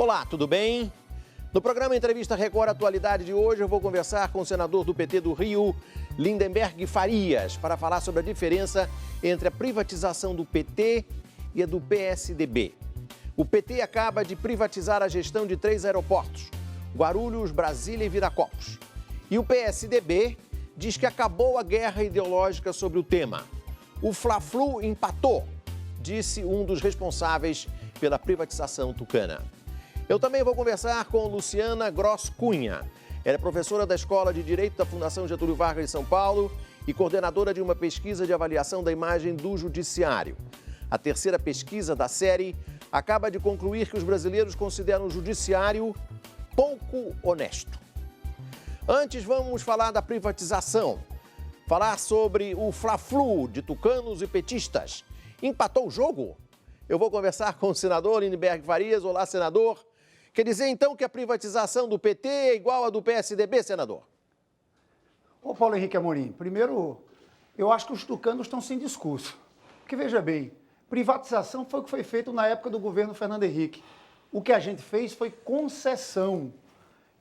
Olá, tudo bem? No programa Entrevista Record Atualidade de hoje, eu vou conversar com o senador do PT do Rio, Lindenberg Farias, para falar sobre a diferença entre a privatização do PT e a do PSDB. O PT acaba de privatizar a gestão de 3 aeroportos, Guarulhos, Brasília e Viracopos. E o PSDB diz que acabou a guerra ideológica sobre o tema. O Fla-Flu empatou, disse um dos responsáveis pela privatização tucana. Eu também vou conversar com Luciana Gross Cunha. Ela é professora da Escola de Direito da Fundação Getúlio Vargas de São Paulo e coordenadora de uma pesquisa de avaliação da imagem do Judiciário. A terceira pesquisa da série acaba de concluir que os brasileiros consideram o Judiciário pouco honesto. Antes, vamos falar da privatização. Falar sobre o Fla-Flu de tucanos e petistas. Empatou o jogo? Eu vou conversar com o senador Lindenberg Farias. Olá, senador. Quer dizer, então, que a privatização do PT é igual à do PSDB, senador? Ô, Paulo Henrique Amorim, primeiro, eu acho que os tucanos estão sem discurso. Porque, veja bem, privatização foi o que foi feito na época do governo Fernando Henrique. O que a gente fez foi concessão.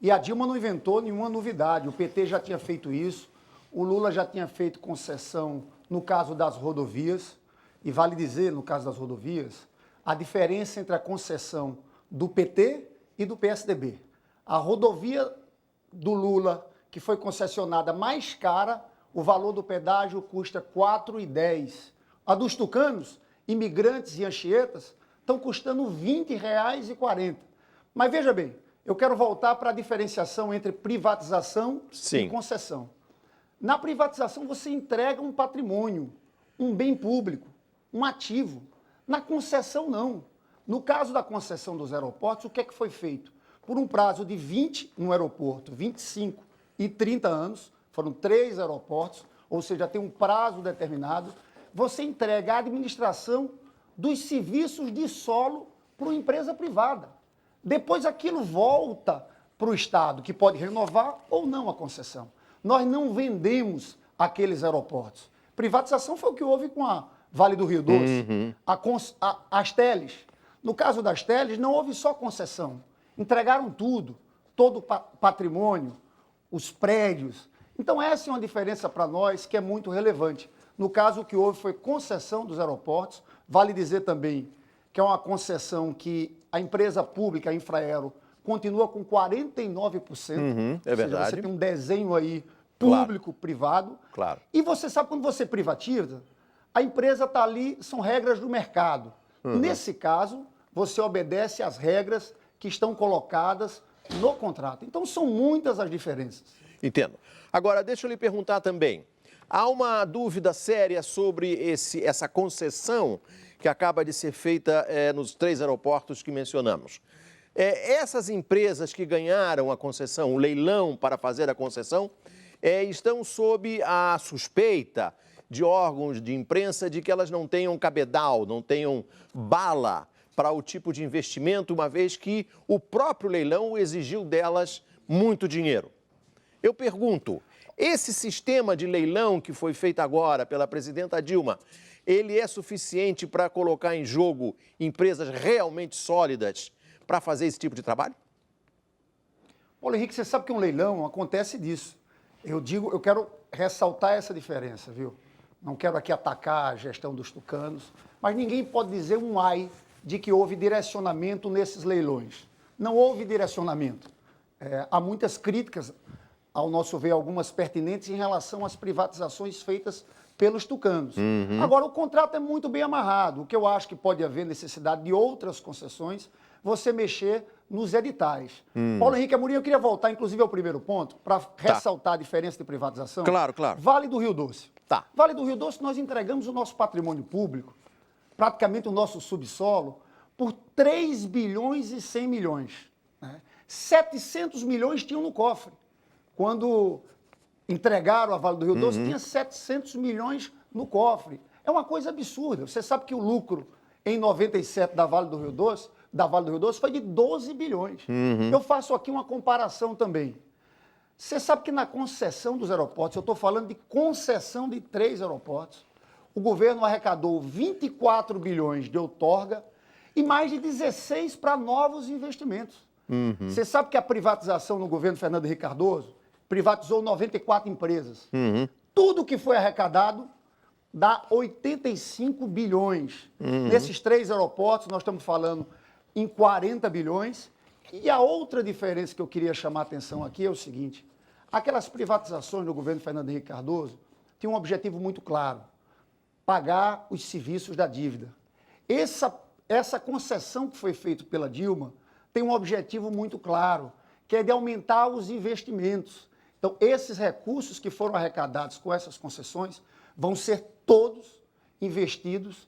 E a Dilma não inventou nenhuma novidade. O PT já tinha feito isso, o Lula já tinha feito concessão no caso das rodovias. E vale dizer, no caso das rodovias, a diferença entre a concessão do PT e do PSDB. A rodovia do Lula, que foi concessionada mais cara, o valor do pedágio custa R$ 4,10. A dos tucanos, imigrantes e anchietas, estão custando R$ 20,40. Mas veja bem, eu quero voltar para a diferenciação entre privatização e concessão. Na privatização você entrega um patrimônio, um bem público, um ativo. Na concessão não. No caso da concessão dos aeroportos, o que é que foi feito? Por um prazo de 20 no aeroporto, 25 e 30 anos, foram 3 aeroportos, ou seja, tem um prazo determinado, você entrega a administração dos serviços de solo para uma empresa privada. Depois aquilo volta para o Estado, que pode renovar ou não a concessão. Nós não vendemos aqueles aeroportos. Privatização foi o que houve com a Vale do Rio Doce, as Teles. No caso das Teles, não houve só concessão. Entregaram tudo, todo o patrimônio, os prédios. Então essa é uma diferença para nós que é muito relevante. No caso, o que houve foi concessão dos aeroportos. Vale dizer também que é uma concessão que a empresa pública, a Infraero, continua com 49%. É verdade. Ou seja, você tem um desenho aí público-privado. Claro. E você sabe, quando você privatiza, a empresa está ali, são regras do mercado. Nesse caso, você obedece às regras que estão colocadas no contrato. Então, são muitas as diferenças. Entendo. Agora, deixa eu lhe perguntar também. Há uma dúvida séria sobre essa concessão que acaba de ser feita nos 3 aeroportos que mencionamos. Essas empresas que ganharam a concessão, o leilão para fazer a concessão, estão sob a suspeita de órgãos de imprensa de que elas não tenham cabedal, não tenham bala para o tipo de investimento, uma vez que o próprio leilão exigiu delas muito dinheiro. Eu pergunto, esse sistema de leilão que foi feito agora pela presidenta Dilma, ele é suficiente para colocar em jogo empresas realmente sólidas para fazer esse tipo de trabalho? Paulo Henrique, você sabe que um leilão acontece disso. Eu quero ressaltar essa diferença, viu? Não quero aqui atacar a gestão dos tucanos, mas ninguém pode dizer um ai de que houve direcionamento nesses leilões. Não houve direcionamento. Há muitas críticas, ao nosso ver, algumas pertinentes em relação às privatizações feitas pelos tucanos. Agora, o contrato é muito bem amarrado. O que eu acho que pode haver necessidade de outras concessões, você mexer nos editais. Paulo Henrique Amorim, eu queria voltar, inclusive, ao primeiro ponto, para ressaltar a diferença de privatização. Claro, claro. Vale do Rio Doce. Tá. Vale do Rio Doce, nós entregamos o nosso patrimônio público, praticamente o nosso subsolo, por 3 bilhões e 100 milhões. Né? 700 milhões tinham no cofre. Quando entregaram a Vale do Rio Doce, tinha 700 milhões no cofre. É uma coisa absurda. Você sabe que o lucro em 97 da Vale do Rio Doce foi de 12 bilhões. Eu faço aqui uma comparação também. Você sabe que na concessão dos aeroportos, eu estou falando de concessão de 3 aeroportos, o governo arrecadou 24 bilhões de outorga e mais de 16 para novos investimentos. Você sabe que a privatização no governo Fernando Henrique Cardoso privatizou 94 empresas. Tudo que foi arrecadado dá 85 bilhões. Nesses 3 aeroportos, nós estamos falando em 40 bilhões. E a outra diferença que eu queria chamar a atenção aqui é o seguinte: aquelas privatizações do governo Fernando Henrique Cardoso tinham um objetivo muito claro: pagar os serviços da dívida. Essa concessão que foi feita pela Dilma tem um objetivo muito claro, que é de aumentar os investimentos. Então, esses recursos que foram arrecadados com essas concessões vão ser todos investidos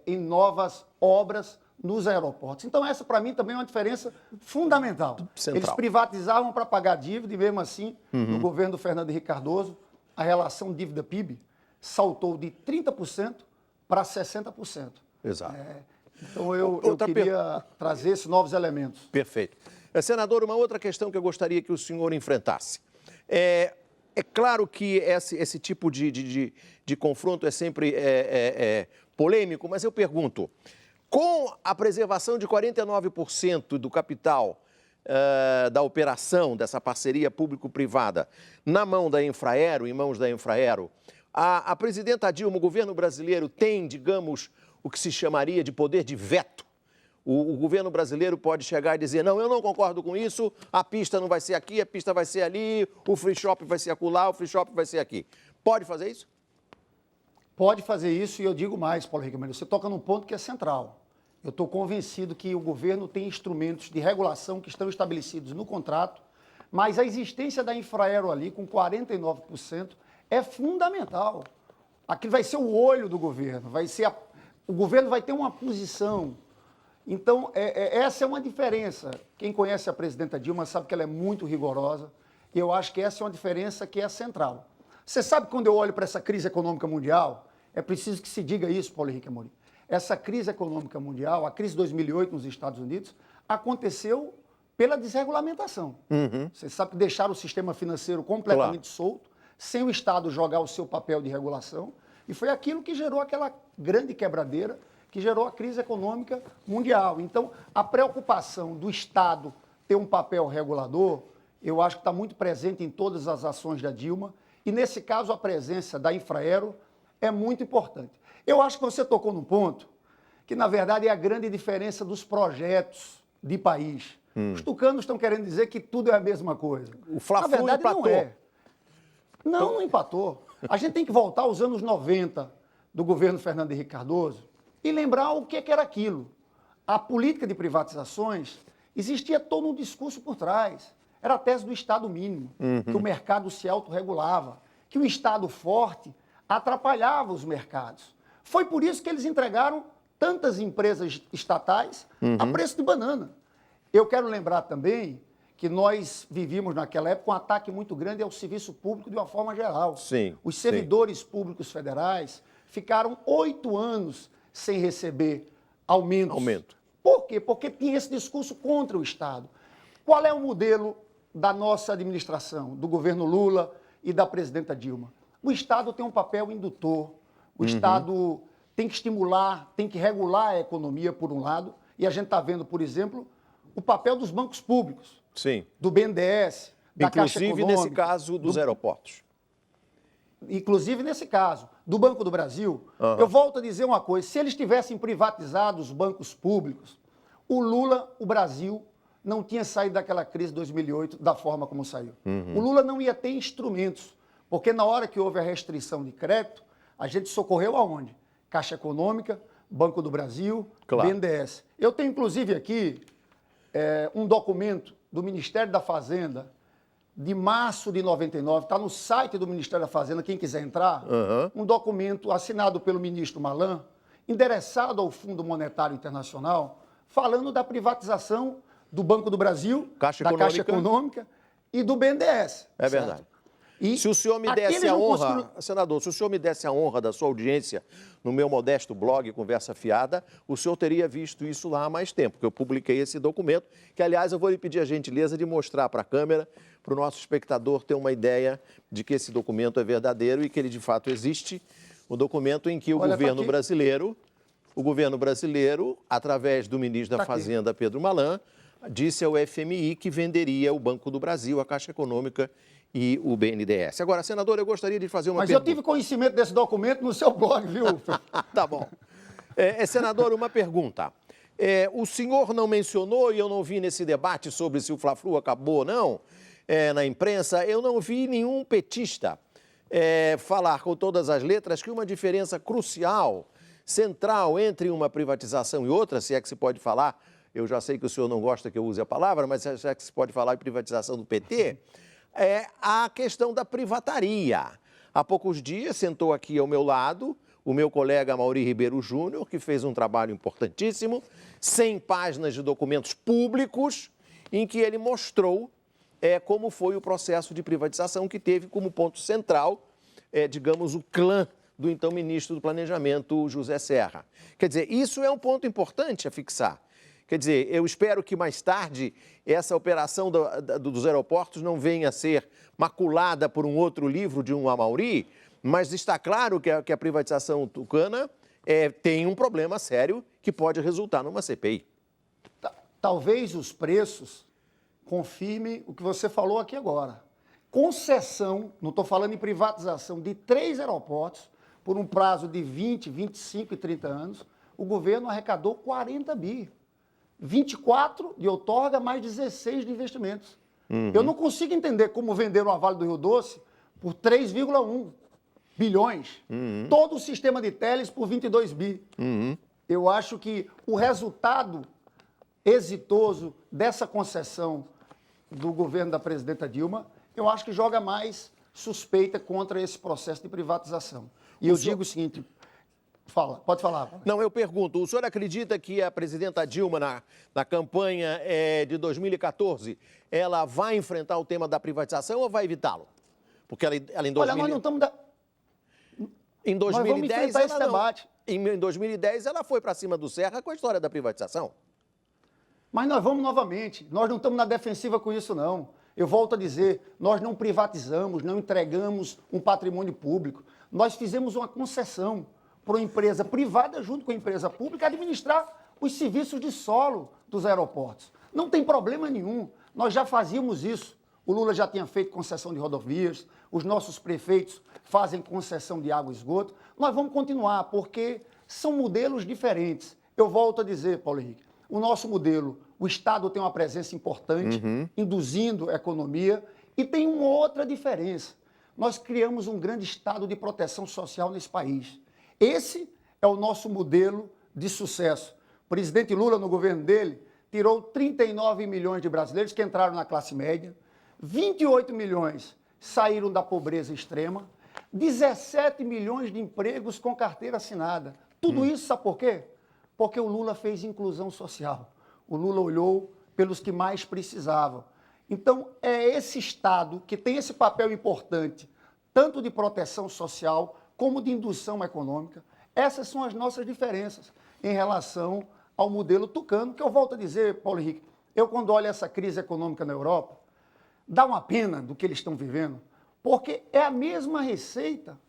em novas obras nos aeroportos. Então, essa, para mim, também é uma diferença fundamental. Central. Eles privatizavam para pagar dívida e, mesmo assim, no governo do Fernando Henrique Cardoso, a relação dívida-PIB saltou de 30% para 60%. Exato. Então, eu queria trazer esses novos elementos. Perfeito. Senador, uma outra questão que eu gostaria que o senhor enfrentasse. É claro que esse tipo de confronto é sempre polêmico, mas eu pergunto, com a preservação de 49% do capital da operação, dessa parceria público-privada, na mão da Infraero, em mãos da Infraero, a presidenta Dilma, o governo brasileiro tem, digamos, o que se chamaria de poder de veto. O governo brasileiro pode chegar e dizer, não, eu não concordo com isso, a pista não vai ser aqui, a pista vai ser ali, o free shop vai ser acolá, o free shop vai ser aqui. Pode fazer isso? Pode fazer isso, e eu digo mais, Paulo Henrique Morim, você toca num ponto que é central. Eu estou convencido que o governo tem instrumentos de regulação que estão estabelecidos no contrato, mas a existência da Infraero ali, com 49%, é fundamental. Aquilo vai ser o olho do governo, o governo vai ter uma posição. Então, essa é uma diferença. Quem conhece a presidenta Dilma sabe que ela é muito rigorosa, e eu acho que essa é uma diferença que é central. Você sabe que quando eu olho para essa crise econômica mundial, é preciso que se diga isso, Paulo Henrique Amorim. Essa crise econômica mundial, a crise de 2008 nos Estados Unidos, aconteceu pela desregulamentação. Você sabe que deixaram o sistema financeiro completamente solto, sem o Estado jogar o seu papel de regulação, e foi aquilo que gerou aquela grande quebradeira, que gerou a crise econômica mundial. Então, a preocupação do Estado ter um papel regulador, eu acho que está muito presente em todas as ações da Dilma, e nesse caso a presença da Infraero é muito importante. Eu acho que você tocou num ponto que, na verdade, é a grande diferença dos projetos de país. Os tucanos estão querendo dizer que tudo é a mesma coisa. O Fla-Flu na verdade, empatou. não é. Não empatou. A gente tem que voltar aos anos 90 do governo Fernando Henrique Cardoso e lembrar o que era aquilo. A política de privatizações, existia todo um discurso por trás. Era a tese do Estado mínimo, que o mercado se autorregulava, que o Estado forte atrapalhava os mercados. Foi por isso que eles entregaram tantas empresas estatais a preço de banana. Eu quero lembrar também que nós vivíamos naquela época um ataque muito grande ao serviço público de uma forma geral. Sim, os servidores públicos federais ficaram 8 anos sem receber aumento. Por quê? Porque tinha esse discurso contra o Estado. Qual é o modelo da nossa administração, do governo Lula e da presidenta Dilma? O Estado tem um papel indutor, o Estado tem que estimular, tem que regular a economia, por um lado, e a gente está vendo, por exemplo, o papel dos bancos públicos, do BNDES, da Caixa Econômica. Inclusive nesse caso dos aeroportos. Inclusive nesse caso, do Banco do Brasil. Eu volto a dizer uma coisa, se eles tivessem privatizado os bancos públicos, o Lula, o Brasil, não tinha saído daquela crise de 2008 da forma como saiu. O Lula não ia ter instrumentos, porque na hora que houve a restrição de crédito, a gente socorreu aonde? Caixa Econômica, Banco do Brasil, BNDES. Eu tenho, inclusive, aqui um documento do Ministério da Fazenda, de março de 99, está no site do Ministério da Fazenda, quem quiser entrar, um documento assinado pelo ministro Malan, endereçado ao Fundo Monetário Internacional, falando da privatização do Banco do Brasil, da Caixa Econômica e do BNDES. É verdade. E se o senhor me desse a honra, senador, se o senhor me desse a honra da sua audiência no meu modesto blog Conversa Fiada, o senhor teria visto isso lá há mais tempo, que eu publiquei esse documento, que, aliás, eu vou lhe pedir a gentileza de mostrar para a câmera, para o nosso espectador ter uma ideia de que esse documento é verdadeiro e que ele, de fato, existe. O documento em que o governo brasileiro o governo brasileiro, através do ministro da Fazenda, Pedro Malan, disse ao FMI que venderia o Banco do Brasil, a Caixa Econômica e o BNDES. Agora, senador, eu gostaria de fazer uma pergunta. Mas eu tive conhecimento desse documento no seu blog, viu? Tá bom. Senador, uma pergunta. O senhor não mencionou, e eu não vi nesse debate sobre se o Fla-Flu acabou ou não, na imprensa, eu não vi nenhum petista falar com todas as letras que uma diferença crucial, central entre uma privatização e outra, se é que se pode falar, eu já sei que o senhor não gosta que eu use a palavra, mas se é que se pode falar em privatização do PT, é a questão da privataria. Há poucos dias sentou aqui ao meu lado o meu colega Amaury Ribeiro Júnior, que fez um trabalho importantíssimo, 100 páginas de documentos públicos, em que ele mostrou como foi o processo de privatização que teve como ponto central, digamos, o clã do então ministro do Planejamento, José Serra. Quer dizer, isso é um ponto importante a fixar. Quer dizer, eu espero que mais tarde essa operação dos aeroportos não venha a ser maculada por um outro livro de um Amaury, mas está claro que a privatização tucana tem um problema sério que pode resultar numa CPI. Talvez os preços confirmem o que você falou aqui agora. Concessão, não estou falando em privatização, de 3 aeroportos por um prazo de 20, 25 e 30 anos, o governo arrecadou 40 bi. 24 de outorga, mais 16 de investimentos. Eu não consigo entender como venderam a Vale do Rio Doce por 3,1 bilhões. Todo o sistema de teles por 22 bi. Eu acho que o resultado exitoso dessa concessão do governo da presidenta Dilma, eu acho que joga mais suspeita contra esse processo de privatização. E eu digo o seguinte... Pode falar. Não, eu pergunto, o senhor acredita que a presidenta Dilma, na campanha de 2014, ela vai enfrentar o tema da privatização ou vai evitá-lo? Porque ela em 2000... Olha, nós não estamos... Em 2010, esse debate. Em 2010, ela foi para cima do Serra com a história da privatização. Mas nós vamos novamente, nós não estamos na defensiva com isso, não. Eu volto a dizer, nós não privatizamos, não entregamos um patrimônio público. Nós fizemos uma concessão para uma empresa privada, junto com a empresa pública, administrar os serviços de solo dos aeroportos. Não tem problema nenhum, nós já fazíamos isso. O Lula já tinha feito concessão de rodovias, os nossos prefeitos fazem concessão de água e esgoto. Nós vamos continuar, porque são modelos diferentes. Eu volto a dizer, Paulo Henrique, o nosso modelo, o Estado tem uma presença importante, induzindo a economia, e tem uma outra diferença. Nós criamos um grande estado de proteção social nesse país. Esse é o nosso modelo de sucesso. O presidente Lula, no governo dele, tirou 39 milhões de brasileiros que entraram na classe média, 28 milhões saíram da pobreza extrema, 17 milhões de empregos com carteira assinada. Tudo isso, sabe por quê? Porque o Lula fez inclusão social. O Lula olhou pelos que mais precisavam. Então, é esse Estado que tem esse papel importante, tanto de proteção social como de indução econômica. Essas são as nossas diferenças em relação ao modelo tucano, que eu volto a dizer, Paulo Henrique, eu quando olho essa crise econômica na Europa, dá uma pena do que eles estão vivendo, porque é a mesma receita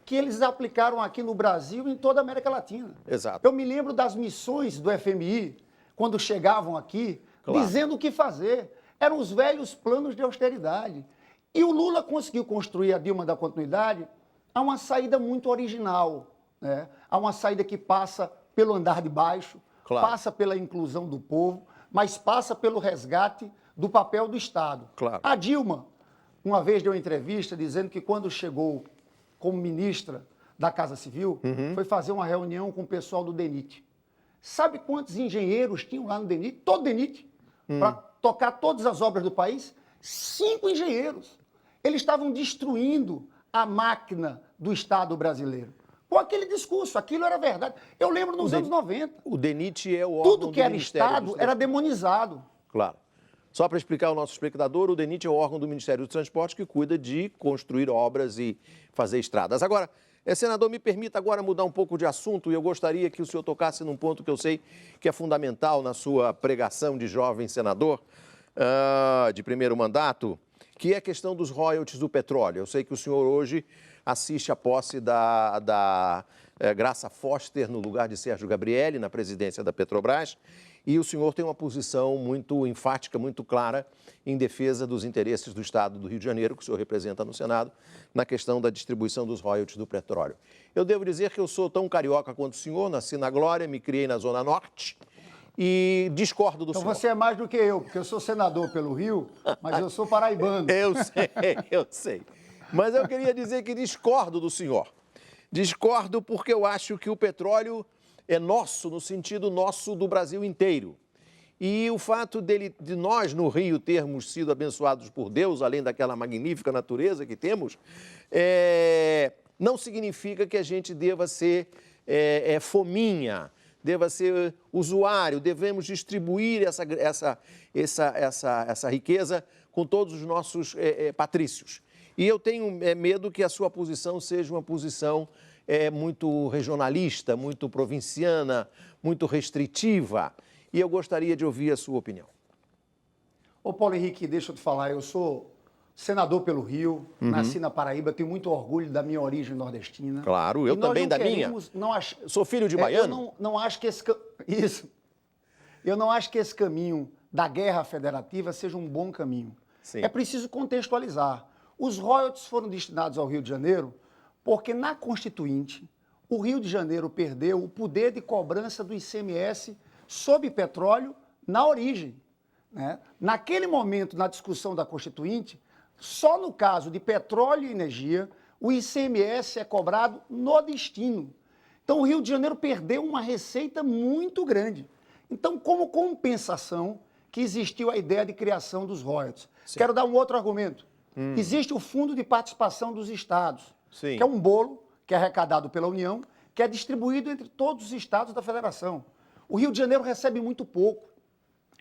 que eles aplicaram aqui no Brasil e em toda a América Latina. Exato. Eu me lembro das missões do FMI, quando chegavam aqui, dizendo o que fazer. Eram os velhos planos de austeridade. E o Lula conseguiu construir, a Dilma da continuidade, há uma saída muito original, né? Há uma saída que passa pelo andar de baixo, passa pela inclusão do povo, mas passa pelo resgate do papel do Estado. A Dilma, uma vez deu uma entrevista dizendo que quando chegou como ministra da Casa Civil, foi fazer uma reunião com o pessoal do DENIT. Sabe quantos engenheiros tinham lá no DENIT? Todo DENIT, para tocar todas as obras do país? 5 engenheiros. Eles estavam destruindo a máquina do Estado brasileiro. Com aquele discurso, aquilo era verdade. Eu lembro nos anos 90. O DENIT é o órgão tudo que era Estado era demonizado. Claro. Só para explicar ao nosso espectador, o DENIT é o órgão do Ministério do Transporte que cuida de construir obras e fazer estradas. Agora, senador, me permita agora mudar um pouco de assunto e eu gostaria que o senhor tocasse num ponto que eu sei que é fundamental na sua pregação de jovem senador de primeiro mandato, que é a questão dos royalties do petróleo. Eu sei que o senhor hoje assiste à posse da Graça Foster no lugar de Sérgio Gabrielli na presidência da Petrobras. E o senhor tem uma posição muito enfática, muito clara em defesa dos interesses do Estado do Rio de Janeiro, que o senhor representa no Senado, na questão da distribuição dos royalties do petróleo. Eu devo dizer que eu sou tão carioca quanto o senhor, nasci na Glória, me criei na Zona Norte e discordo do senhor. Então você é mais do que eu, porque eu sou senador pelo Rio, mas eu sou paraibano. Eu sei. Mas eu queria dizer que discordo do senhor. Discordo porque eu acho que o petróleo é nosso, no sentido nosso do Brasil inteiro. E o fato de nós, no Rio, termos sido abençoados por Deus, além daquela magnífica natureza que temos, não significa que a gente deva ser fominha, deva ser usuário, devemos distribuir essa riqueza com todos os nossos patrícios. E eu tenho medo que a sua posição seja uma posição muito regionalista, muito provinciana, muito restritiva. E eu gostaria de ouvir a sua opinião. Ô Paulo Henrique, deixa eu te falar, eu sou senador pelo Rio, nasci na Paraíba, tenho muito orgulho da minha origem nordestina. Claro, eu também da minha. Sou filho de baiano. Eu não acho que eu não acho que esse caminho da guerra federativa seja um bom caminho. Sim. É preciso contextualizar. Os royalties foram destinados ao Rio de Janeiro porque na Constituinte o Rio de Janeiro perdeu o poder de cobrança do ICMS sobre petróleo na origem. Né? Naquele momento, na discussão da Constituinte, só no caso de petróleo e energia, o ICMS é cobrado no destino. Então, o Rio de Janeiro perdeu uma receita muito grande. Então, como compensação, que existiu a ideia de criação dos royalties. Sim. Quero dar um outro argumento. Existe o Fundo de Participação dos Estados, Sim. que é um bolo que é arrecadado pela União, que é distribuído entre todos os estados da federação. O Rio de Janeiro recebe muito pouco.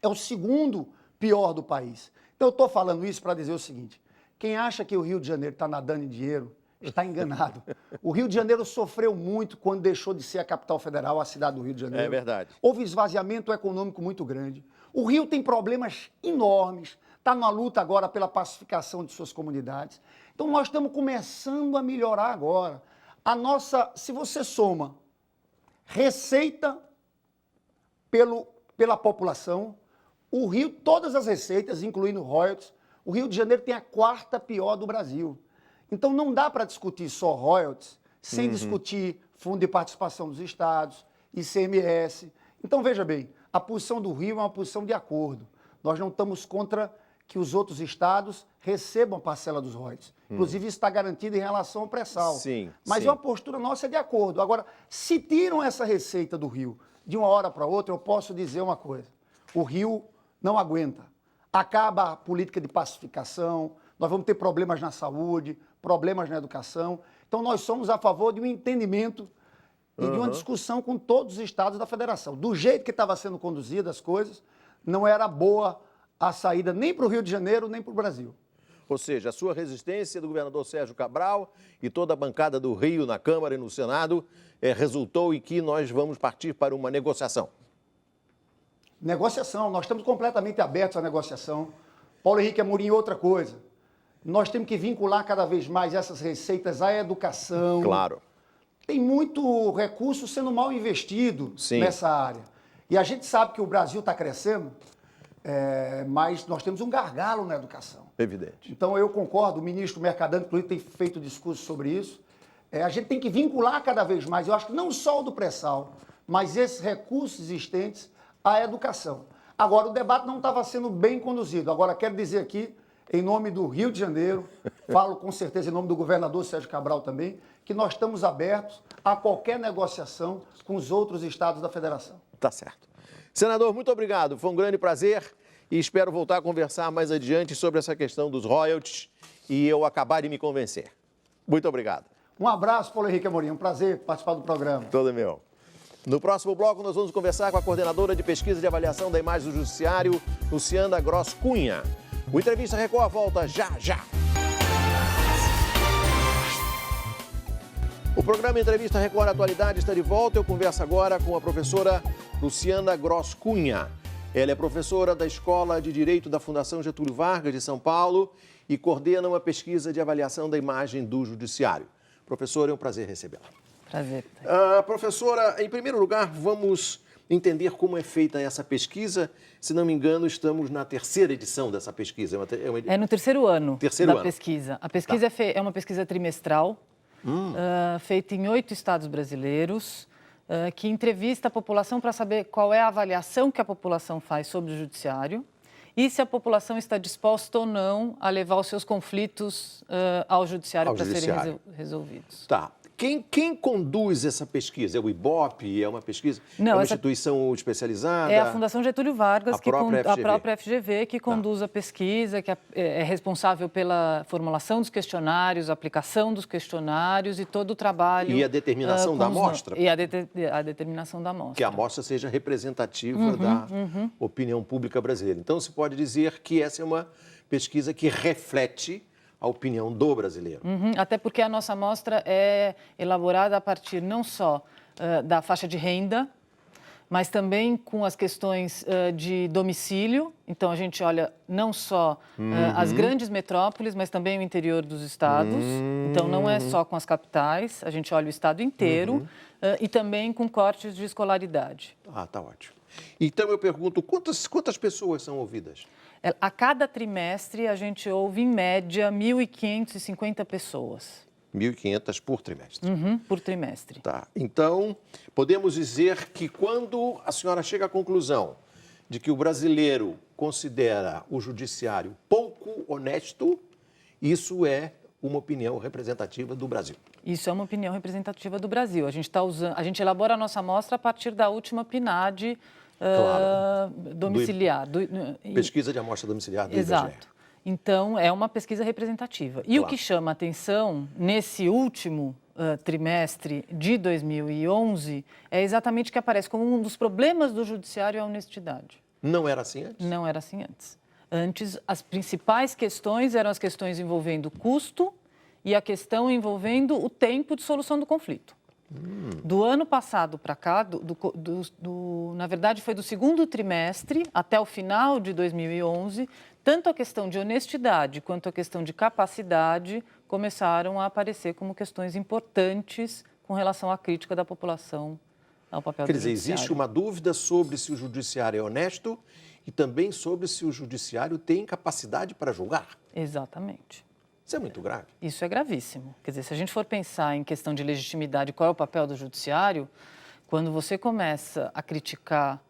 É o segundo pior do país. Então, eu estou falando isso para dizer o seguinte: quem acha que o Rio de Janeiro está nadando em dinheiro, está enganado. O Rio de Janeiro sofreu muito quando deixou de ser a capital federal, a cidade do Rio de Janeiro. É verdade. Houve esvaziamento econômico muito grande. O Rio tem problemas enormes, está numa luta agora pela pacificação de suas comunidades. Então, nós estamos começando a melhorar agora. Se você soma receita pela população, o Rio, todas as receitas, incluindo royalties, o Rio de Janeiro tem a quarta pior do Brasil. Então, não dá para discutir só royalties sem discutir Fundo de Participação dos Estados, ICMS. Então, veja bem, a posição do Rio é uma posição de acordo. Nós não estamos contra que os outros estados recebam parcela dos royalties. Inclusive, isso está garantido em relação ao pré-sal. Sim, Mas sim. a postura nossa é de acordo. Agora, se tiram essa receita do Rio de uma hora para outra, eu posso dizer uma coisa: o Rio não aguenta. Acaba a política de pacificação, nós vamos ter problemas na saúde, problemas na educação. Então, nós somos a favor de um entendimento e de uma discussão com todos os estados da federação. Do jeito que estava sendo conduzidas as coisas, não era boa a saída nem para o Rio de Janeiro, nem para o Brasil. Ou seja, a sua resistência do governador Sérgio Cabral e toda a bancada do Rio na Câmara e no Senado resultou em que nós vamos partir para uma negociação. Negociação, nós estamos completamente abertos à negociação. Paulo Henrique Amorim, outra coisa, nós temos que vincular cada vez mais essas receitas à educação. Claro. Tem muito recurso sendo mal investido nessa área. E a gente sabe que o Brasil está crescendo, mas nós temos um gargalo na educação. Evidente. Então, eu concordo, o ministro Mercadante, inclusive, tem feito discurso sobre isso. A gente tem que vincular cada vez mais, eu acho que não só o do pré-sal, mas esses recursos existentes à educação. Agora, o debate não estava sendo bem conduzido. Agora, quero dizer aqui, em nome do Rio de Janeiro, falo com certeza em nome do governador Sérgio Cabral também, que nós estamos abertos a qualquer negociação com os outros estados da federação. Tá certo. Senador, muito obrigado. Foi um grande prazer e espero voltar a conversar mais adiante sobre essa questão dos royalties e eu acabar de me convencer. Muito obrigado. Um abraço, Paulo Henrique Amorim. Um prazer participar do programa. Todo meu. No próximo bloco, nós vamos conversar com a coordenadora de pesquisa de avaliação da imagem do Judiciário, Luciana Gross Cunha. O Entrevista Record volta já. O programa Entrevista Record Atualidade está de volta. Eu converso agora com a professora Luciana Gross Cunha. Ela é professora da Escola de Direito da Fundação Getúlio Vargas de São Paulo e coordena uma pesquisa de avaliação da imagem do Judiciário. Professora, é um prazer recebê-la. Prazer. Professora, em primeiro lugar, vamos entender como é feita essa pesquisa. Se não me engano, estamos na terceira edição dessa pesquisa. É no terceiro ano da pesquisa. A pesquisa é uma pesquisa trimestral, feita em 8 estados brasileiros, que entrevista a população para saber qual é a avaliação que a população faz sobre o judiciário e se a população está disposta ou não a levar os seus conflitos ao judiciário para serem resolvidos. Tá. Quem conduz essa pesquisa? É o IBOP? É uma pesquisa? Não, é uma instituição especializada? É a Fundação Getúlio Vargas, a própria FGV, que conduz a pesquisa, que é responsável pela formulação dos questionários, aplicação dos questionários e todo o trabalho... E a determinação da amostra? E a determinação da amostra. Que a amostra seja representativa da opinião pública brasileira. Então, se pode dizer que essa é uma pesquisa que reflete a opinião do brasileiro. Até porque a nossa amostra é elaborada a partir não só da faixa de renda, mas também com as questões de domicílio. Então, a gente olha não só as grandes metrópoles, mas também o interior dos estados. Então, não é só com as capitais, a gente olha o estado inteiro e também com cortes de escolaridade. Ah, tá ótimo. Então, eu pergunto, quantas pessoas são ouvidas? A cada trimestre, a gente ouve, em média, 1.550 pessoas. 1.500 por trimestre? Por trimestre. Tá. Então, podemos dizer que quando a senhora chega à conclusão de que o brasileiro considera o judiciário pouco honesto, isso é uma opinião representativa do Brasil. Isso é uma opinião representativa do Brasil. A gente elabora a nossa amostra a partir da última PNAD domiciliar. Pesquisa de amostra domiciliar do IBGE. Exato. Então, é uma pesquisa representativa. E o que chama a atenção nesse último trimestre de 2011 é exatamente que aparece como um dos problemas do judiciário a honestidade. Não era assim antes? Não era assim antes. Antes, as principais questões eram as questões envolvendo custo e a questão envolvendo o tempo de solução do conflito. Do ano passado para cá, na verdade foi do segundo trimestre até o final de 2011, tanto a questão de honestidade quanto a questão de capacidade começaram a aparecer como questões importantes com relação à crítica da população ao papel do judiciário. Quer dizer, existe uma dúvida sobre se o judiciário é honesto e também sobre se o judiciário tem capacidade para julgar. Exatamente. Isso é muito grave. Isso é gravíssimo. Quer dizer, se a gente for pensar em questão de legitimidade, qual é o papel do judiciário, quando você começa a criticar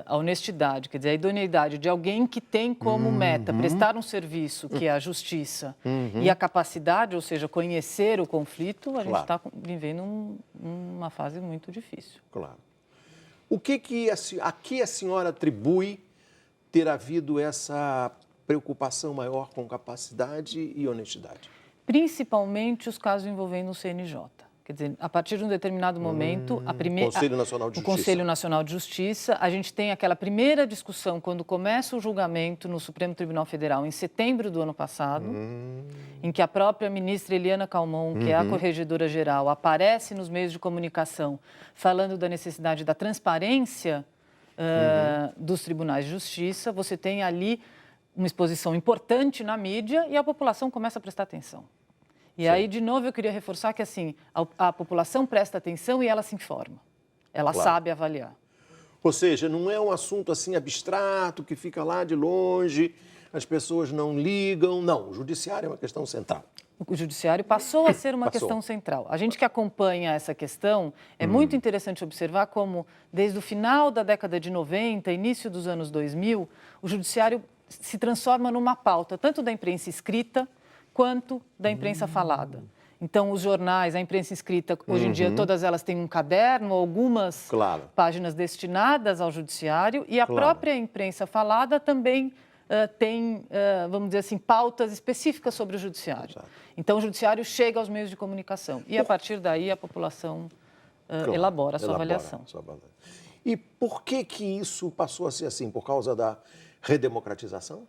a honestidade, quer dizer, a idoneidade de alguém que tem como meta prestar um serviço, que é a justiça, e a capacidade, ou seja, conhecer o conflito, a gente está vivendo uma fase muito difícil. Claro. A que a senhora atribui ter havido essa preocupação maior com capacidade e honestidade? Principalmente os casos envolvendo o CNJ. Quer dizer, a partir de um determinado momento, Conselho Nacional de Justiça. O Conselho Nacional de Justiça, a gente tem aquela primeira discussão quando começa o julgamento no Supremo Tribunal Federal, em setembro do ano passado, em que a própria ministra Eliana Calmon, que é a corregedora-geral, aparece nos meios de comunicação falando da necessidade da transparência dos tribunais de justiça. Você tem ali uma exposição importante na mídia e a população começa a prestar atenção. E aí, de novo, eu queria reforçar que, assim, a população presta atenção e ela se informa. Ela sabe avaliar. Ou seja, não é um assunto assim abstrato, que fica lá de longe, as pessoas não ligam. Não, o judiciário é uma questão central. O judiciário passou a ser uma questão central. A gente que acompanha essa questão, é muito interessante observar como, desde o final da década de 90, início dos anos 2000, o judiciário se transforma numa pauta, tanto da imprensa escrita quanto da imprensa falada. Então, os jornais, a imprensa escrita, hoje em dia, todas elas têm um caderno, algumas páginas destinadas ao judiciário, e a própria imprensa falada também tem, vamos dizer assim, pautas específicas sobre o judiciário. Então, o judiciário chega aos meios de comunicação e, a partir daí, a população elabora a sua avaliação. E por que isso passou a ser assim? Por causa da redemocratização?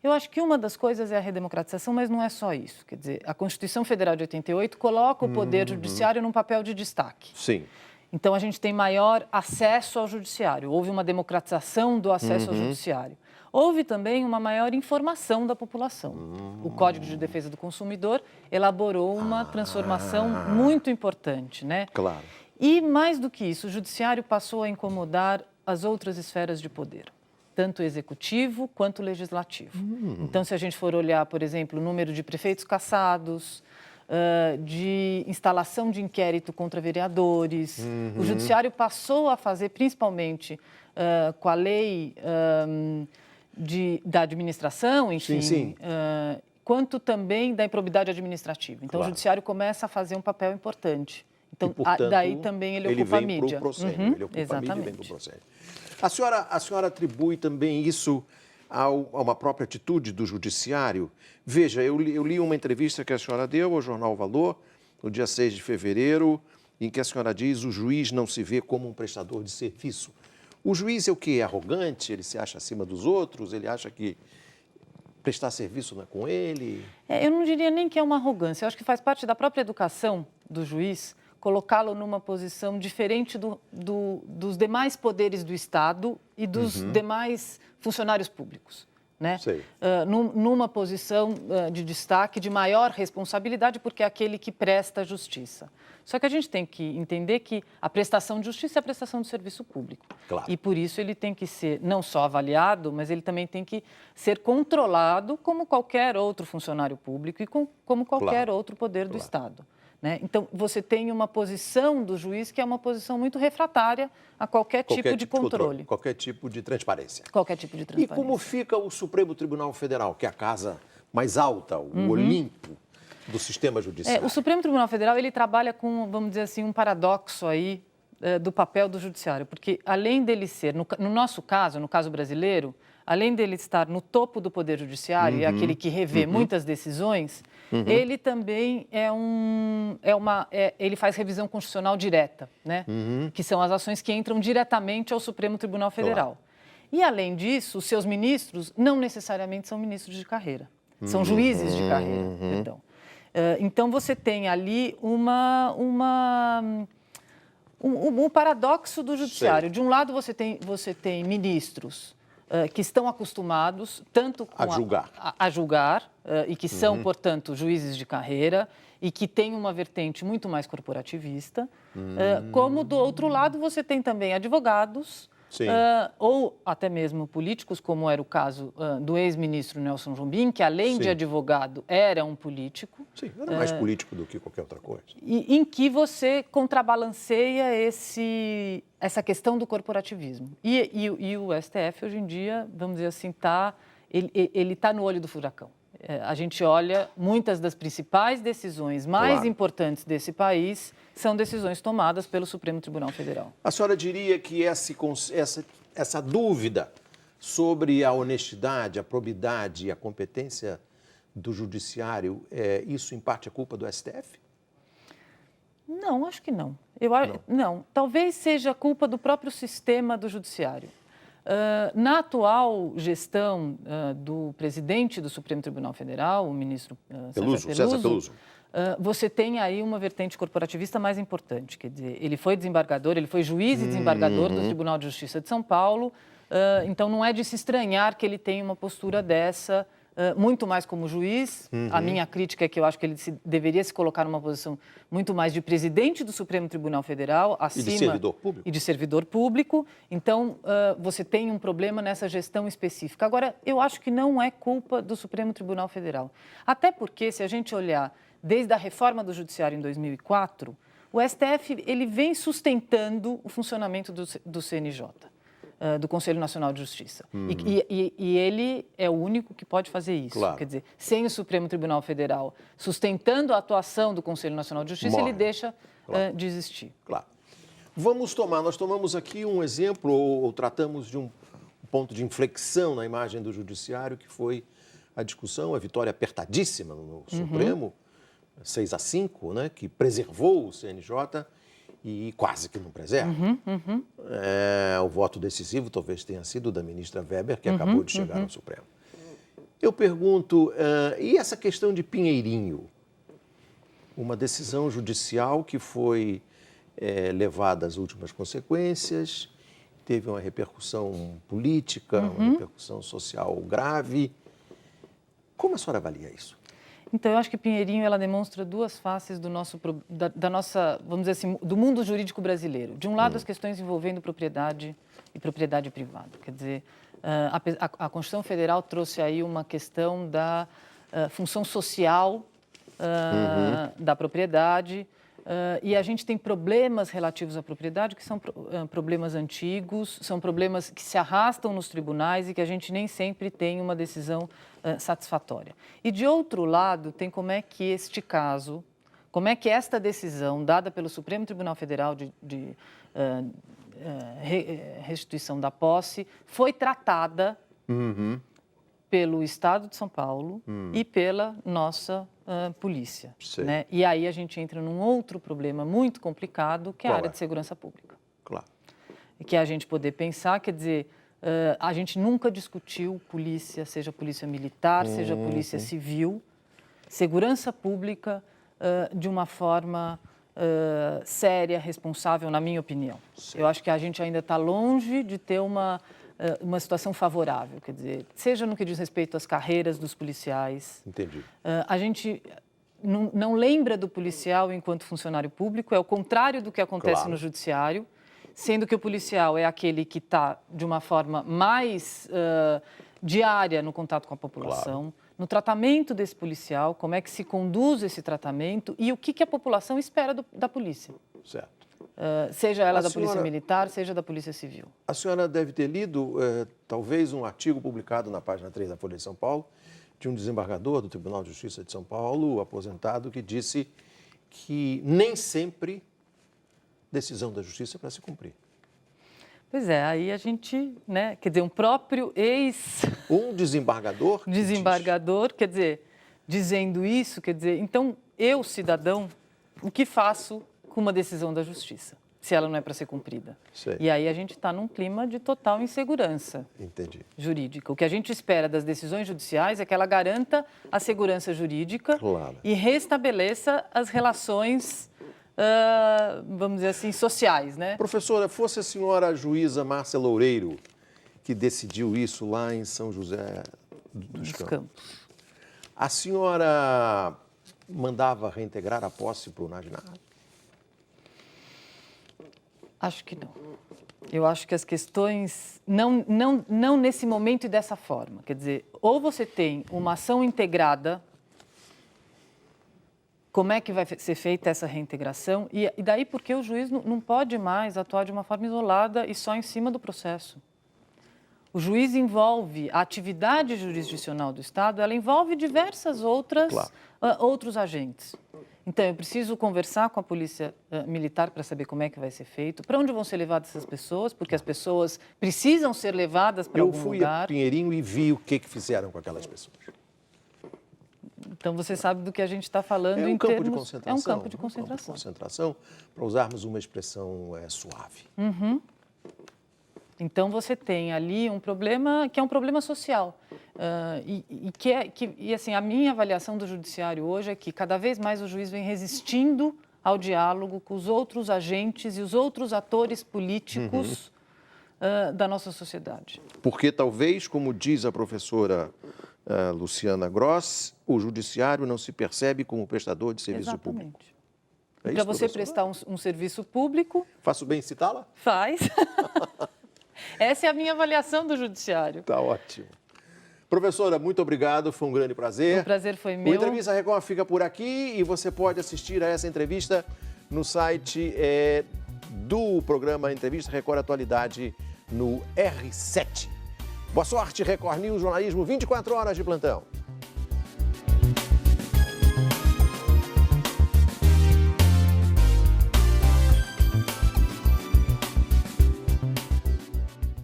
Eu acho que uma das coisas é a redemocratização, mas não é só isso. Quer dizer, a Constituição Federal de 88 coloca o poder judiciário num papel de destaque. Sim. Então, a gente tem maior acesso ao judiciário. Houve uma democratização do acesso ao judiciário. houve também uma maior informação da população. O Código de Defesa do Consumidor elaborou uma transformação muito importante, né? Claro. E, mais do que isso, o Judiciário passou a incomodar as outras esferas de poder, tanto o executivo quanto o legislativo. Então, se a gente for olhar, por exemplo, o número de prefeitos cassados, de instalação de inquérito contra vereadores, o Judiciário passou a fazer, principalmente com a lei da administração, enfim, sim. quanto também da improbidade administrativa. Então, Claro. o Judiciário começa a fazer um papel importante. Então, E, portanto, daí também ele ocupa a mídia. Ele vem para o ele ocupa exatamente. a mídia e vem para o procênio. A senhora atribui também isso a uma própria atitude do Judiciário? Veja, eu li uma entrevista que a senhora deu ao Jornal Valor, no dia 6 de fevereiro, em que a senhora diz que o juiz não se vê como um prestador de serviço. O juiz é o quê? É arrogante? Ele se acha acima dos outros? Ele acha que prestar serviço não é com ele? Eu não diria nem que é uma arrogância. Eu acho que faz parte da própria educação do juiz colocá-lo numa posição diferente dos demais poderes do Estado e dos demais funcionários públicos, né? Sei. Numa posição de destaque, de maior responsabilidade, porque é aquele que presta justiça. Só que a gente tem que entender que a prestação de justiça é a prestação de serviço público. Claro. E por isso ele tem que ser não só avaliado, mas ele também tem que ser controlado como qualquer outro funcionário público e como qualquer outro poder do Estado. Né? Então, você tem uma posição do juiz que é uma posição muito refratária a qualquer tipo de controle. Qualquer tipo de transparência. Qualquer tipo de transparência. E como fica o Supremo Tribunal Federal, que é a casa mais alta, o Olimpo do sistema judiciário? O Supremo Tribunal Federal, ele trabalha com, vamos dizer assim, um paradoxo aí do papel do judiciário, porque além dele ser, no nosso caso, no caso brasileiro, além dele estar no topo do poder judiciário, e é aquele que revê muitas decisões, ele também ele faz revisão constitucional direta, né? Que são as ações que entram diretamente ao Supremo Tribunal Federal. Claro. E, além disso, os seus ministros não necessariamente são ministros de carreira, são juízes de carreira, perdão. Então, você tem ali um paradoxo do judiciário. Sei. De um lado, você tem ministros que estão acostumados tanto a julgar e que são, portanto, juízes de carreira e que têm uma vertente muito mais corporativista, como, do outro lado, você tem também advogados ou até mesmo políticos, como era o caso do ex-ministro Nelson Jobim, que, além de advogado, era um político. Sim, era mais político do que qualquer outra coisa. E em que você contrabalanceia essa questão do corporativismo. E o STF, hoje em dia, vamos dizer assim, ele está no olho do furacão. A gente olha, muitas das principais decisões mais importantes desse país são decisões tomadas pelo Supremo Tribunal Federal. A senhora diria que essa dúvida sobre a honestidade, a probidade e a competência do judiciário, isso em parte é culpa do STF? Não, acho que não. Não. Talvez seja culpa do próprio sistema do judiciário. Na atual gestão do presidente do Supremo Tribunal Federal, o ministro César Peluso, você tem aí uma vertente corporativista mais importante. Quer dizer, ele foi desembargador, ele foi juiz e desembargador do Tribunal de Justiça de São Paulo, então não é de se estranhar que ele tenha uma postura dessa, muito mais como juiz. A minha crítica é que eu acho que ele deveria se colocar numa posição muito mais de presidente do Supremo Tribunal Federal, acima... E de servidor público. E de servidor público. Então, você tem um problema nessa gestão específica. Agora, eu acho que não é culpa do Supremo Tribunal Federal. Até porque, se a gente olhar desde a reforma do Judiciário em 2004, o STF ele vem sustentando o funcionamento do CNJ. Do Conselho Nacional de Justiça. E ele é o único que pode fazer isso. Claro. Quer dizer, sem o Supremo Tribunal Federal sustentando a atuação do Conselho Nacional de Justiça, ele deixa de existir. Claro. Nós tomamos aqui um exemplo, ou tratamos de um ponto de inflexão na imagem do Judiciário, que foi a discussão, a vitória apertadíssima no Supremo, 6-5, né, que preservou o CNJ, e quase que não preserva. O voto decisivo talvez tenha sido da ministra Weber, que acabou de chegar no Supremo. Eu pergunto, e essa questão de Pinheirinho? Uma decisão judicial que foi levada às últimas consequências, teve uma repercussão política, uma repercussão social grave. Como a senhora avalia isso? Então, eu acho que Pinheirinho ela demonstra duas faces da nossa, vamos dizer assim, do mundo jurídico brasileiro. De um lado, as questões envolvendo propriedade e propriedade privada. Quer dizer, a Constituição Federal trouxe aí uma questão da função social da propriedade. E a gente tem problemas relativos à propriedade que são problemas antigos, são problemas que se arrastam nos tribunais e que a gente nem sempre tem uma decisão satisfatória. E, de outro lado, tem como é que este caso, como é que esta decisão dada pelo Supremo Tribunal Federal de restituição da posse foi tratada pelo Estado de São Paulo e pela nossa polícia. Né? E aí a gente entra num outro problema muito complicado, que é a área de segurança pública. Claro. E que é a gente poder pensar, quer dizer, a gente nunca discutiu polícia, seja polícia militar, seja polícia civil, segurança pública de uma forma séria, responsável, na minha opinião. Certo. Eu acho que a gente ainda está longe de ter uma situação favorável, quer dizer, seja no que diz respeito às carreiras dos policiais. Entendi. A gente não lembra do policial enquanto funcionário público, é o contrário do que acontece no judiciário, sendo que o policial é aquele que está de uma forma mais diária no contato com a população, no tratamento desse policial, como é que se conduz esse tratamento e o que a população espera da polícia. Certo. Seja ela da Polícia Militar, seja da Polícia Civil. A senhora deve ter lido, talvez, um artigo publicado na página 3 da Folha de São Paulo, de um desembargador do Tribunal de Justiça de São Paulo, aposentado, que disse que nem sempre decisão da Justiça é para se cumprir. Pois é, aí a gente, né, quer dizer, um próprio Um desembargador? Desembargador, quer dizer, dizendo isso, quer dizer, então, eu, cidadão, o que faço com uma decisão da Justiça, se ela não é para ser cumprida? Sei. E aí a gente está num clima de total insegurança jurídica. O que a gente espera das decisões judiciais é que ela garanta a segurança jurídica e restabeleça as relações, vamos dizer assim, sociais, né? Professora, fosse a senhora juíza Márcia Loureiro que decidiu isso lá em São José dos Campos, a senhora mandava reintegrar a posse para o Naginar? Acho que não. Eu acho que as questões, não nesse momento e dessa forma. Quer dizer, ou você tem uma ação integrada, como é que vai ser feita essa reintegração? E daí porque o juiz não pode mais atuar de uma forma isolada e só em cima do processo. O juiz envolve a atividade jurisdicional do Estado, ela envolve diversas outros agentes. Então, eu preciso conversar com a Polícia Militar para saber como é que vai ser feito, para onde vão ser levadas essas pessoas, porque as pessoas precisam ser levadas para algum lugar. Eu fui a Pinheirinho e vi o que fizeram com aquelas pessoas. Então, você sabe do que a gente está falando em termos... de concentração. É um campo de concentração. Um campo de concentração, para usarmos uma expressão suave. Então, você tem ali um problema que é um problema social. E assim, a minha avaliação do judiciário hoje é que cada vez mais o juiz vem resistindo ao diálogo com os outros agentes e os outros atores políticos da nossa sociedade. Porque talvez, como diz a professora Luciana Gross, o judiciário não se percebe como prestador de serviço público. Para você prestar um serviço público... Faço bem em citá-la? Faz. Essa é a minha avaliação do judiciário. Tá ótimo. Professora, muito obrigado, foi um grande prazer. O prazer foi meu. O Entrevista Record fica por aqui e você pode assistir a essa entrevista no site do programa Entrevista Record Atualidade no R7. Boa sorte, Record News, jornalismo 24 horas de plantão.